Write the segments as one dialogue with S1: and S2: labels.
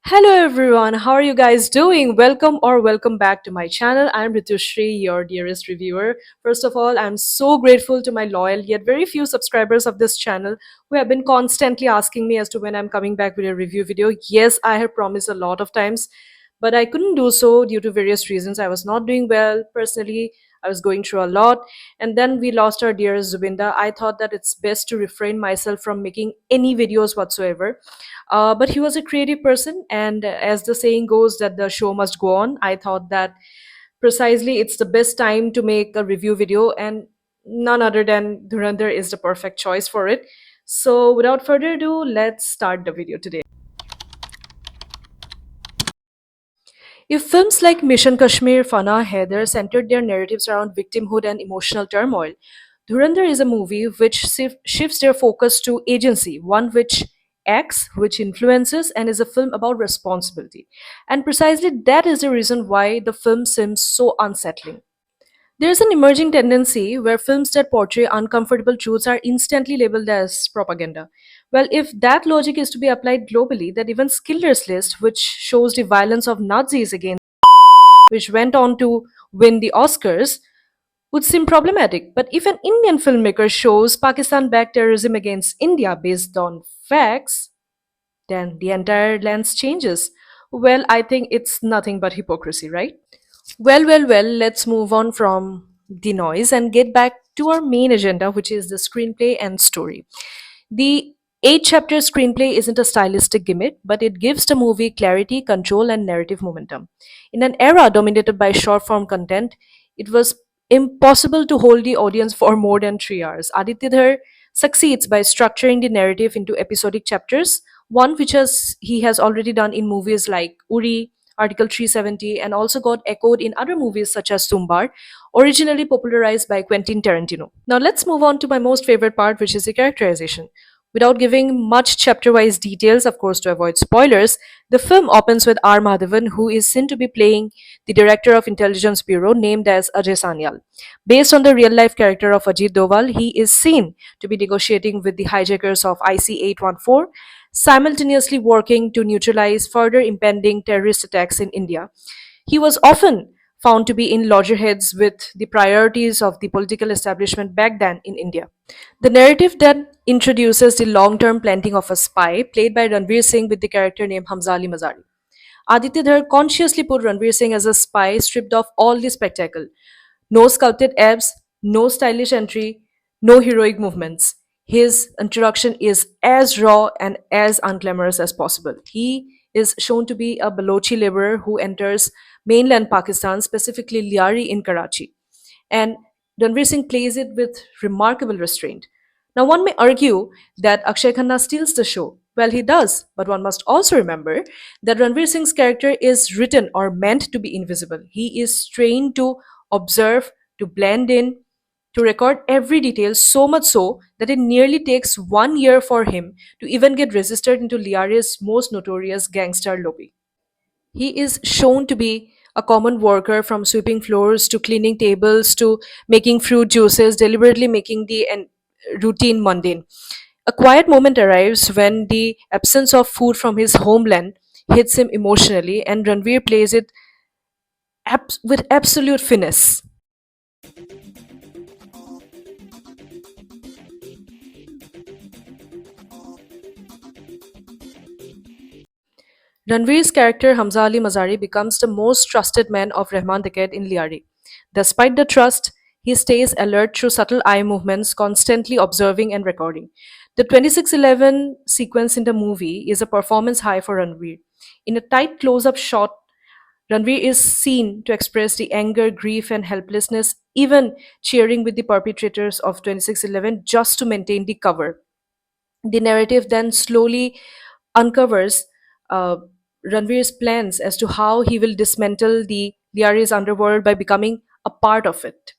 S1: Hello everyone, how are you guys doing? Welcome back to my channel. I'm Ritushri, your dearest reviewer. First of all, I'm so grateful to my loyal yet very few subscribers of this channel who have been constantly asking me as to when I'm coming back with a review video. Yes, I have promised a lot of times, but I couldn't do so due to various reasons. I was not doing well personally. I was going through a lot, and then we lost our dearest Zubinda. I thought that it's best to refrain myself from making any videos whatsoever, but he was a creative person, and as the saying goes, that the show must go on. I thought that precisely it's the best time to make a review video, and none other than Dhurandhar is the perfect choice for it. So, without further ado, let's start the video today. If films like Mission Kashmir, Fana, Heather centered their narratives around victimhood and emotional turmoil, Dhurandhar is a movie which shifts their focus to agency, one which acts, which influences, and is a film about responsibility. And precisely that is the reason why the film seems so unsettling. There's an emerging tendency where films that portray uncomfortable truths are instantly labeled as propaganda. Well, if that logic is to be applied globally, then even Schindler's List, which shows the violence of Nazis against, which went on to win the Oscars, would seem problematic. But if an Indian filmmaker shows Pakistan backed terrorism against India based on facts, then the entire lens changes. Well, I think it's nothing but hypocrisy, right? Well, let's move on from the noise and get back to our main agenda, which is the screenplay and story. The eight chapter screenplay isn't a stylistic gimmick, but it gives the movie clarity, control, and narrative momentum. In an era dominated by short form content, it was impossible to hold the audience for more than 3 hours. Aditya Dhar succeeds by structuring the narrative into episodic chapters, one which he has already done in movies like Uri, Article 370, and also got echoed in other movies such as Tumbar, originally popularized by Quentin Tarantino. Now let's move on to my most favorite part, which is the characterization. Without giving much chapter wise details, of course, to avoid spoilers, the film opens with R. Madhavan, who is seen to be playing the director of Intelligence Bureau named as Ajay Sanyal. Based on the real life character of Ajit Doval, he is seen to be negotiating with the hijackers of IC 814, simultaneously working to neutralize further impending terrorist attacks in India. He was often found to be in loggerheads with the priorities of the political establishment back then in India. The narrative then introduces the long term planting of a spy, played by Ranveer Singh with the character named Hamzali Mazari. Aditya Dhar consciously put Ranveer Singh as a spy, stripped of all the spectacle. No sculpted abs, no stylish entry, no heroic movements. His introduction is as raw and as unglamorous as possible. He is shown to be a Balochi laborer who enters mainland Pakistan, specifically Liari in Karachi. And Ranveer Singh plays it with remarkable restraint. Now, one may argue that Akshay Khanna steals the show. Well, he does, but one must also remember that Ranveer Singh's character is written or meant to be invisible. He is trained to observe, to blend in, to record every detail, so much so that it nearly takes 1 year for him to even get registered into Liari's most notorious gangster lobby. He is shown to be a common worker, from sweeping floors to cleaning tables to making fruit juices, deliberately making the routine mundane. A quiet moment arrives when the absence of food from his homeland hits him emotionally, and Ranveer plays it with absolute finesse. Ranveer's character Hamza Ali Mazari becomes the most trusted man of Rahman Dakait in Liari. Despite the trust, he stays alert through subtle eye movements, constantly observing and recording. The 2611 sequence in the movie is a performance high for Ranveer. In a tight close up shot, Ranveer is seen to express the anger, grief, and helplessness, even cheering with the perpetrators of 2611 just to maintain the cover. The narrative then slowly uncovers uh, Ranveer's plans as to how he will dismantle the Liari's underworld by becoming a part of it.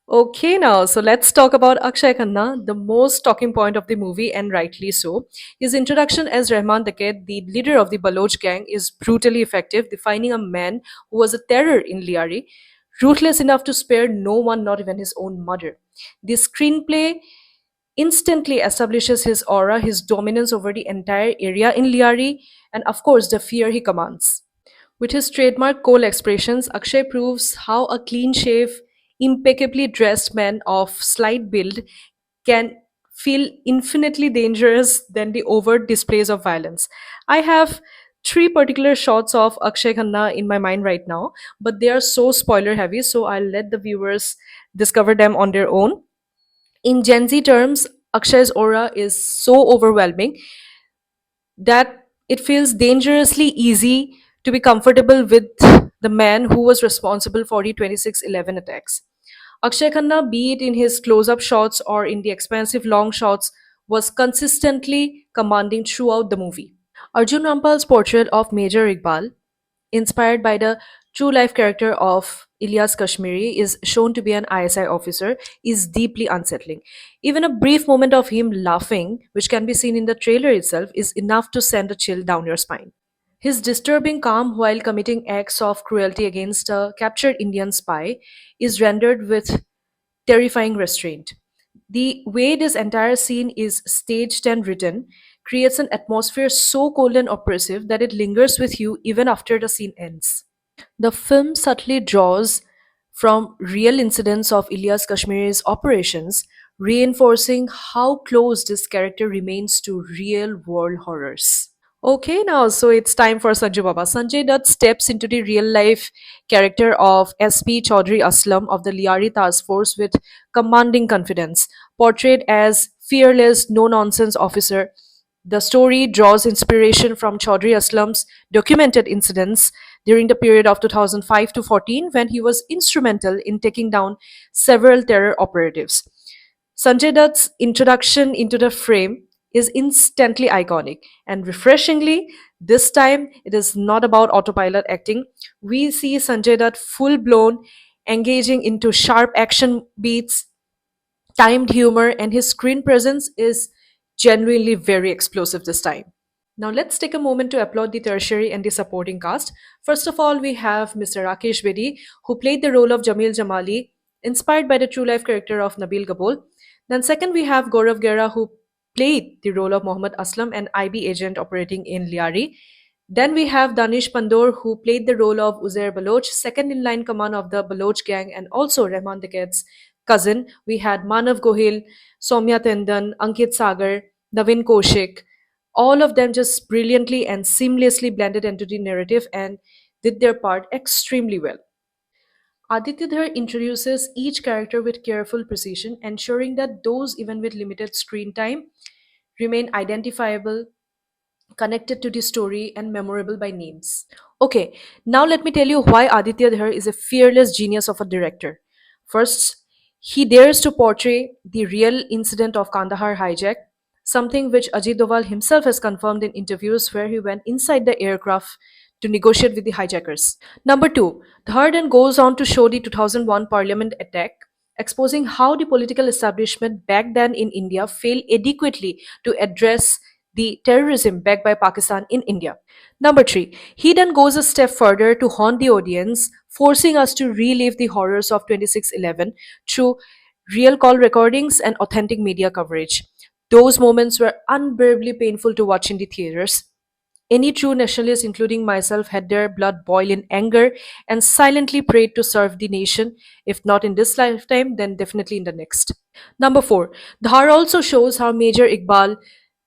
S1: Okay, now, so let's talk about Akshay Khanna, the most talking point of the movie, and rightly so. His introduction as Rahman Dakait, the leader of the Baloch gang, is brutally effective, defining a man who was a terror in Liari, ruthless enough to spare no one, not even his own mother. The screenplay instantly establishes his aura, his dominance over the entire area in Liari, and of course, the fear he commands. With his trademark coal expressions, Akshay proves how a clean shave, impeccably dressed man of slight build can feel infinitely dangerous than the overt displays of violence. I have three particular shots of Akshay Khanna in my mind right now, but they are so spoiler heavy, so I'll let the viewers discover them on their own. In Gen Z terms, Akshay's aura is so overwhelming that it feels dangerously easy to be comfortable with the man who was responsible for the 26/11 attacks. Akshay Khanna, be it in his close up shots or in the expansive long shots, was consistently commanding throughout the movie. Arjun Rampal's portrait of Major Iqbal, inspired by the true life character of Ilyas Kashmiri, is shown to be an ISI officer, is deeply unsettling. Even a brief moment of him laughing, which can be seen in the trailer itself, is enough to send a chill down your spine. His disturbing calm while committing acts of cruelty against a captured Indian spy is rendered with terrifying restraint. The way this entire scene is staged and written creates an atmosphere so cold and oppressive that it lingers with you even after the scene ends. The film subtly draws from real incidents of Ilyas Kashmiri's operations, reinforcing how close this character remains to real world horrors. Okay, now so it's time for Sanjay Baba. Sanjay Dutt steps into the real life character of SP Chaudhry Aslam of the Liari Task Force with commanding confidence. Portrayed as fearless, no nonsense officer, the story draws inspiration from Chaudhry Aslam's documented incidents during the period of 2005 to 14 when he was instrumental in taking down several terror operatives. Sanjay Dutt's introduction into the frame is instantly iconic and refreshingly, this time it is not about autopilot acting. We see Sanjay Dutt full blown, engaging into sharp action beats, timed humor, and his screen presence is genuinely very explosive this time. Now let's take a moment to applaud the tertiary and the supporting cast. First of all, we have Mr. Rakesh Bedi, who played the role of Jamil Jamali, inspired by the true life character of Nabil Gabol. Then second, we have Gaurav Gera, who played the role of Mohammad Aslam, an IB agent operating in Liari. Then we have Danish Pandor, who played the role of Uzair Baloch, second in line command of the Baloch gang, and also Rahman Deket's cousin. We had Manav Gohil, Soumya Tendon, Ankit Sagar, Navin Kaushik, all of them just brilliantly and seamlessly blended into the narrative and did their part extremely well. Aditya Dhar introduces each character with careful precision, ensuring that those even with limited screen time remain identifiable, connected to the story, and memorable by names. Okay, now let me tell you why Aditya Dhar is a fearless genius of a director. First, he dares to portray the real incident of Kandahar hijack, something which Ajit Doval himself has confirmed in interviews where he went inside the aircraft to negotiate with the hijackers. Number two, Dhar then goes on to show the 2001 parliament attack, exposing how the political establishment back then in India failed adequately to address the terrorism backed by Pakistan in India. Number three, he then goes a step further to haunt the audience, forcing us to relive the horrors of 26/11 through real call recordings and authentic media coverage. Those moments were unbearably painful to watch in the theaters. Any true nationalist, including myself, had their blood boil in anger and silently prayed to serve the nation, if not in this lifetime, then definitely in the next. Number four, Dhar also shows how Major Iqbal,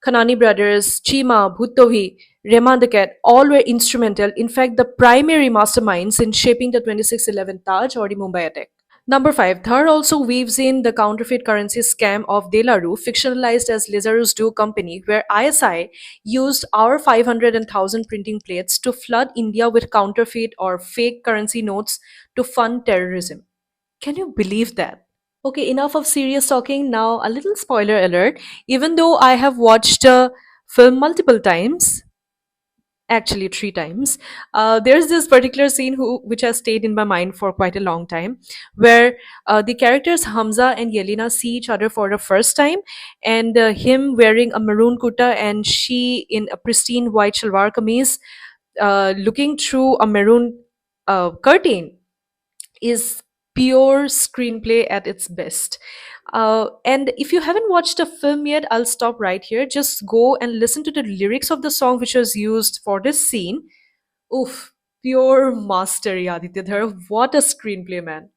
S1: Khanani brothers, Chima, Bhuttohi, Rehman the Cat all were instrumental, in fact, the primary masterminds in shaping the 26/11 Taj or the Mumbai attack. Number five, Thar also weaves in the counterfeit currency scam of Delaru, fictionalized as Lazarus Do Company, where ISI used our 500 and 1000 printing plates to flood India with counterfeit or fake currency notes to fund terrorism. Can you believe that? Okay, enough of serious talking. Now, a little spoiler alert. Even though I have watched a film multiple times, actually three times, there's this particular scene which has stayed in my mind for quite a long time, where the characters Hamza and Yelena see each other for the first time, and him wearing a maroon kurta and she in a pristine white shalwar kameez, looking through a maroon curtain, is pure screenplay at its best. And if you haven't watched the film yet, I'll stop right here. Just go and listen to the lyrics of the song which was used for this scene. Oof, pure mastery, Aditya Dhar. What a screenplay, man.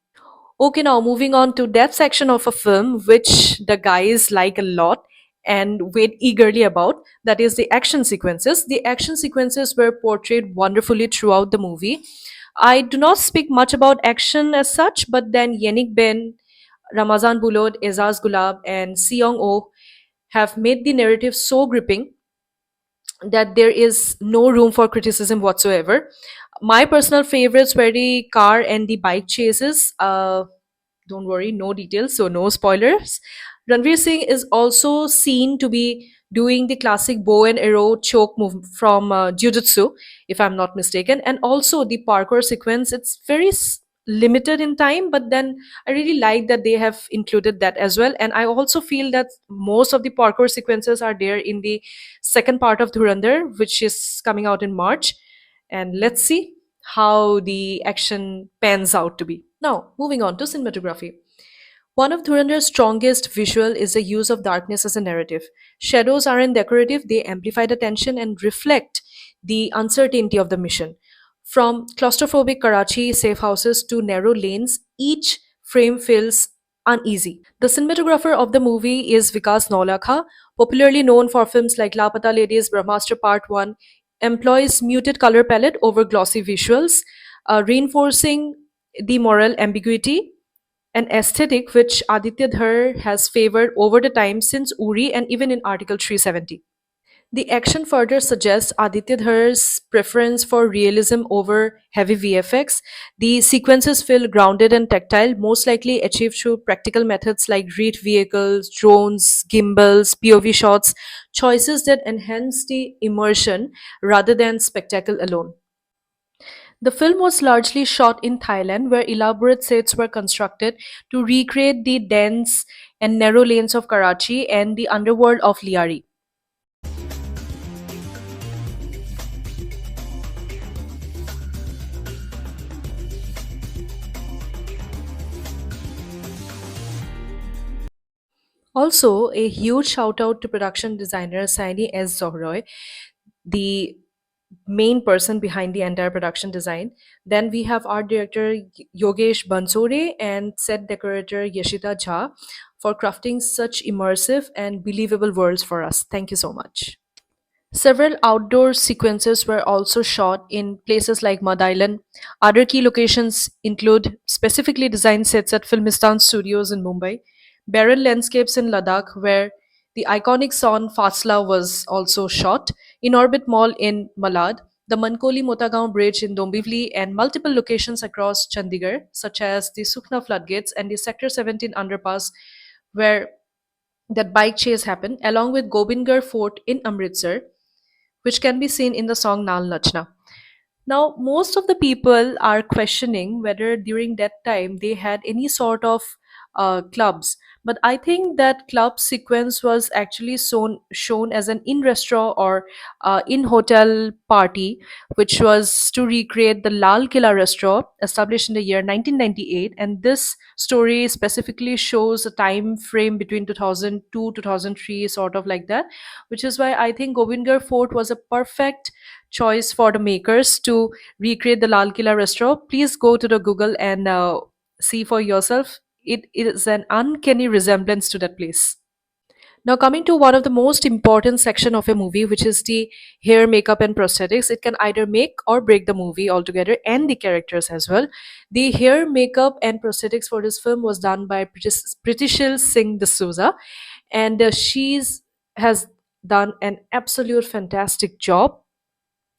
S1: Okay, now moving on to that section of a film which the guys like a lot and wait eagerly about, that is the action sequences. The action sequences were portrayed wonderfully throughout the movie. I do not speak much about action as such, but then Yannick Ben, Ramazan Bulod, Ezaz Gulab, and Seong Oh have made the narrative so gripping that there is no room for criticism whatsoever. My personal favorites were the car and the bike chases. Don't worry, no details, so no spoilers. Ranveer Singh is also seen to be doing the classic bow and arrow choke move from Jujutsu, if I'm not mistaken, and also the parkour sequence. It's very limited in time, but then I really like that they have included that as well. And I also feel that most of the parkour sequences are there in the second part of Dhurandhar, which is coming out in March. And let's see how the action pans out to be. Now, moving on to cinematography. One of Dhurandhar's strongest visual is the use of darkness as a narrative. Shadows aren't decorative, they amplify the tension and reflect the uncertainty of the mission. From claustrophobic Karachi safe houses to narrow lanes, each frame feels uneasy. The cinematographer of the movie is Vikas Naulakha, popularly known for films like Lapata Ladies, Brahmastra Part 1, employs muted color palette over glossy visuals, reinforcing the moral ambiguity, an aesthetic which Aditya Dhar has favored over the time since Uri and even in Article 370. The action further suggests Aditya Dhar's preference for realism over heavy VFX. The sequences feel grounded and tactile, most likely achieved through practical methods like reed vehicles, drones, gimbals, POV shots, choices that enhance the immersion rather than spectacle alone. The film was largely shot in Thailand, where elaborate sets were constructed to recreate the dense and narrow lanes of Karachi and the underworld of Liari. Also, a huge shout out to production designer Saini S. Zohroy, the main person behind the entire production design. Then we have art director Yogesh Bansore and set decorator Yashita Jha for crafting such immersive and believable worlds for us. Thank you so much. Several outdoor sequences were also shot in places like Mud Island. Other key locations include specifically designed sets at Filmistan Studios in Mumbai, barren landscapes in Ladakh, where the iconic song Fasla was also shot, in Orbit Mall in Malad, the Mankoli Motagaon Bridge in Dombivli, and multiple locations across Chandigarh, such as the Sukhna floodgates and the Sector 17 underpass, where that bike chase happened, along with Gobindgarh Fort in Amritsar, which can be seen in the song Nal Nachna. Now, most of the people are questioning whether during that time they had any sort of clubs. But I think that club sequence was actually shown as an in restaurant or in hotel party, which was to recreate the Lal Killa restaurant established in the year 1998. And this story specifically shows a time frame between 2002 2003, sort of like that, which is why I think Govindgarh Fort was a perfect choice for the makers to recreate the Lal Killa restaurant. Please go to the Google and see for yourself. It is an uncanny resemblance to that place. Now, coming to one of the most important section of a movie, which is the hair, makeup, and prosthetics, it can either make or break the movie altogether and the characters as well. The hair, makeup, and prosthetics for this film was done by Pritishil Singh D'Souza, and she's has done an absolute fantastic job,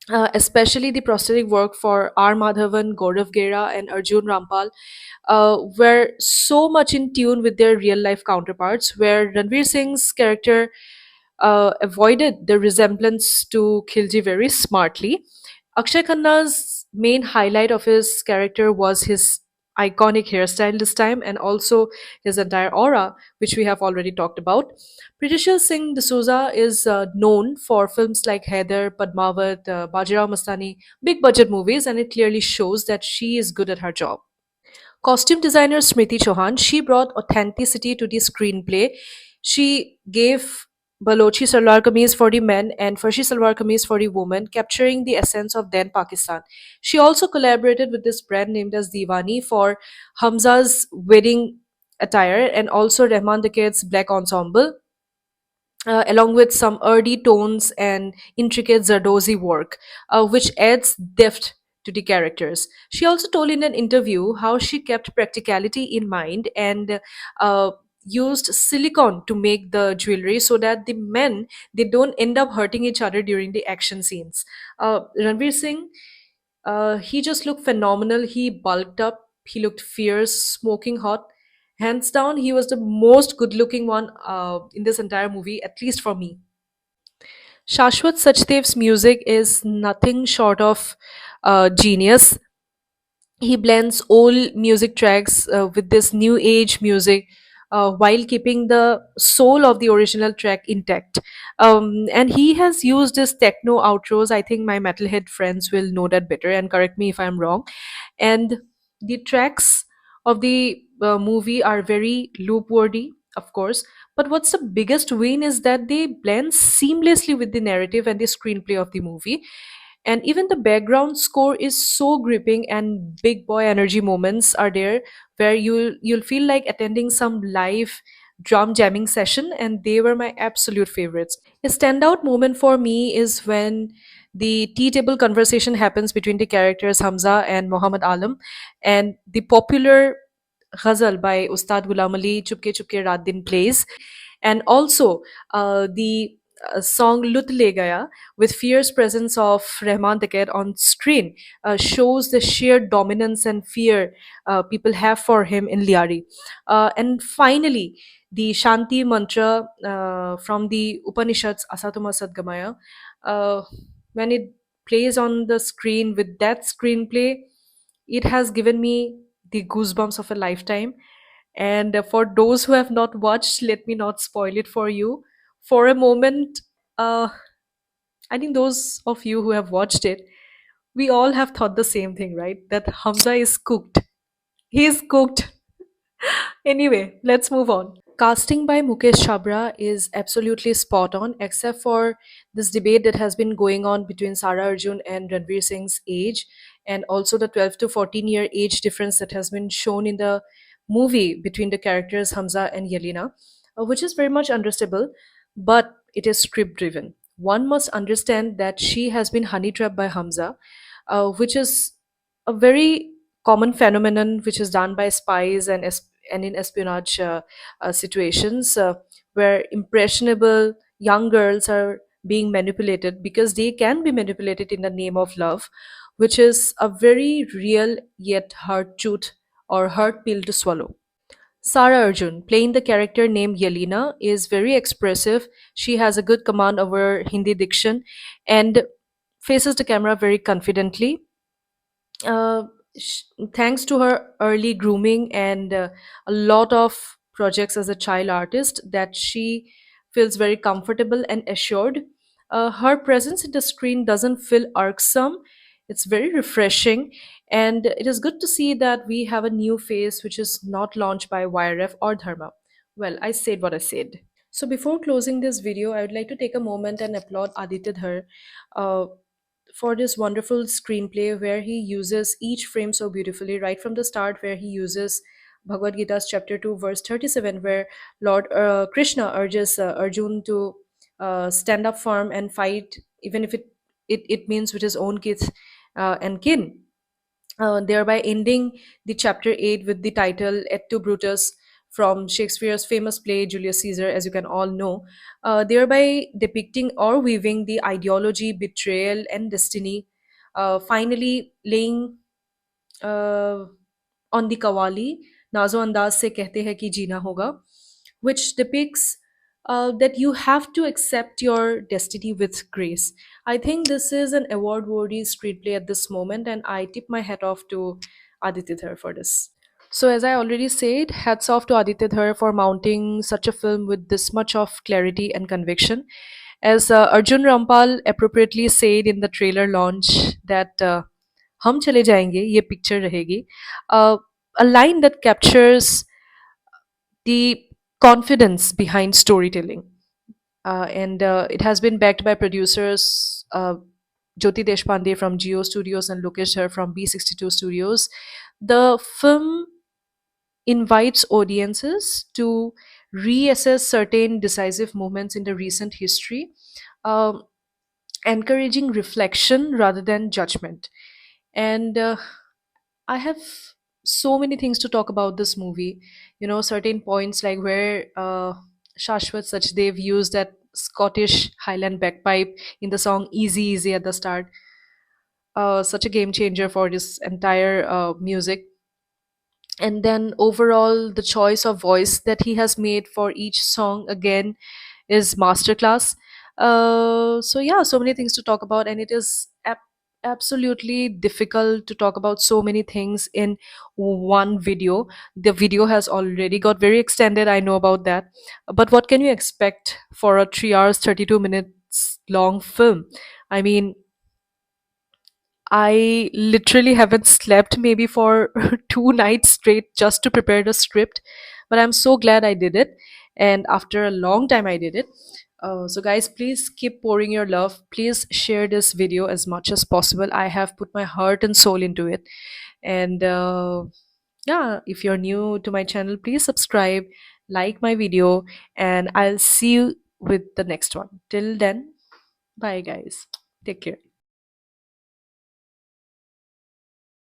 S1: especially the prosthetic work for R. Madhavan, Gaurav Gera, and Arjun Rampal, were so much in tune with their real life counterparts, where Ranveer Singh's character avoided the resemblance to Khilji very smartly. Akshay Khanna's main highlight of his character was his iconic hairstyle this time, and also his entire aura, which we have already talked about. Pritishil Singh D'Souza is known for films like Haider, Padmavat, Bajirao Mastani, big budget movies, and it clearly shows that she is good at her job. Costume designer Smriti Chauhan, she brought authenticity to the screenplay. She gave Balochi salwar kameez for the men and Farshi salwar kameez for the women, capturing the essence of then Pakistan. She also collaborated with this brand named as Diwani for Hamza's wedding attire and also Rahman the Kid's black ensemble, along with some earthy tones and intricate Zardozi work, which adds depth to the characters. She also told in an interview how she kept practicality in mind and uh, used silicone to make the jewelry so that the men they don't end up hurting each other during the action scenes. Ranveer Singh, he just looked phenomenal. He bulked up. He looked fierce, smoking hot. Hands down, he was the most good looking one in this entire movie, at least for me. Shashwat Sachdev's music is nothing short of genius. He blends old music tracks with this new age music while keeping the soul of the original track intact. And he has used his techno outros. I think my metalhead friends will know that better and correct me if I'm wrong. And the tracks of the movie are very loop worthy, of course. But what's the biggest win is that they blend seamlessly with the narrative and the screenplay of the movie. And even the background score is so gripping, and big boy energy moments are there where you'll feel like attending some live drum jamming session, and they were my absolute favorites. A standout moment for me is when the tea table conversation happens between the characters Hamza and Muhammad Alam, and the popular ghazal by Ustad Ghulam Ali Chupke Chupke Raat Din plays, and also the song Lut Le Gaya with fierce presence of Rahman Taqir on screen shows the sheer dominance and fear people have for him in Liari. And finally, the Shanti mantra from the Upanishads Asatuma Sadgamaya, uh, when it plays on the screen with that screenplay, it has given me the goosebumps of a lifetime. And for those who have not watched, let me not spoil it for you. For a moment, uh, I think those of you who have watched it, we all have thought the same thing, right? That Hamza is cooked. He is cooked. Anyway, let's move on. Casting by Mukesh Chabra is absolutely spot on, except for this debate that has been going on between Sara Arjun and Ranveer Singh's age, and also the 12 to 14-year age difference that has been shown in the movie between the characters Hamza and Yelena, which is very much understandable, but it is script driven. One must understand that she has been honey trapped by Hamza, which is a very common phenomenon which is done by spies and in espionage situations where impressionable young girls are being manipulated because they can be manipulated in the name of love, which is a very real yet hard truth or hard pill to swallow. Sara Arjun, playing the character named Yelena, is very expressive. She has a good command over Hindi diction and faces the camera very confidently. uh, sh- Thanks to her early grooming and a lot of projects as a child artist, that she feels very comfortable and assured. Her presence in the screen doesn't feel irksome. It's very refreshing, and it is good to see that we have a new face which is not launched by YRF or Dharma. Well, I said what I said. So before closing this video, I would like to take a moment and applaud Aditya Dhar uh, for this wonderful screenplay where he uses each frame so beautifully, right from the start, where he uses Bhagavad Gita's chapter 2, verse 37, where Lord Krishna urges Arjun to stand up firm and fight, even if it means with his own kith and kin, thereby ending the chapter 8 with the title Et tu Brutus from Shakespeare's famous play Julius Caesar, as you can all know, thereby depicting or weaving the ideology, betrayal, and destiny, finally laying uh, on the Kawali, Nazo Andaz se kehte hai ki jeena hoga, which depicts that you have to accept your destiny with grace. I think this is an award worthy screenplay at this moment, and I tip my hat off to Aditya Dhar for this. So, as I already said, hats off to Aditya Dhar for mounting such a film with this much of clarity and conviction. As Arjun Rampal appropriately said in the trailer launch, that हम चले जाएंगे ये picture रहेगी. Uh, a line that captures the confidence behind storytelling. And it has been backed by producers Jyoti Deshpande from Geo Studios and Lokesh Her from B62 Studios. The film invites audiences to reassess certain decisive moments in the recent history, um, encouraging reflection rather than judgment. And I have so many things to talk about this movie. You know, certain points like where Shashwat Sachdev used that Scottish Highland bagpipe in the song Easy Easy at the start. Such a game changer for this entire music. And then overall, the choice of voice that he has made for each song again is masterclass. So yeah, so many things to talk about, and it is absolutely difficult to talk about so many things in one video. The video has already got very extended, I know about that, but what can you expect for a 3 hours 32 minutes long film? I mean, I literally haven't slept maybe for 2 nights straight just to prepare the script, but I'm so glad I did it. And after a long time, I did it. So, guys, please keep pouring your love. Please share this video as much as possible. I have put my heart and soul into it. And yeah, if you're new to my channel, please subscribe, like my video, and I'll see you with the next one. Till then, bye, guys. Take care.